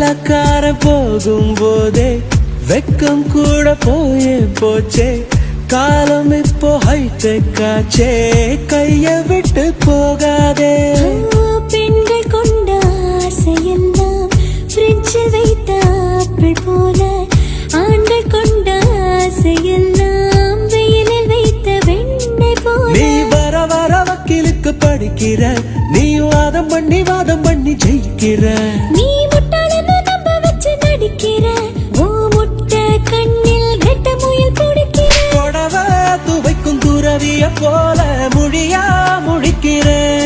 வெள்ளக்கார போகும் போதே வெக்கம் கூட போயே போச்சே காலம் இப்போ ஹைடெக் ஆச்சே கைய விட்டு போகாதே பெண்கள் கொண்ட ஆசையெல்லாம் ஃப்ரிட்ஜில் வைத்த ஆப்பிள் போல ஆண்கள் கொண்ட ஆசையெல்லாம் வெயிலில் வைத்த வெண்ணெய் போல நீ வர வர வக்கீலுக்கு படிக்கிற நீ வாதம் பண்ணி ஜெயிக்கிற நீ முட்டாளன்னு நம்ப வச்சு நடிக்கிற ஓ முட்டை கண்ணில் வெட்ட முயல் பிடிக்கிற புடவ துவைக்கும் துறவிய போல முடியா முடிக்கிறேன்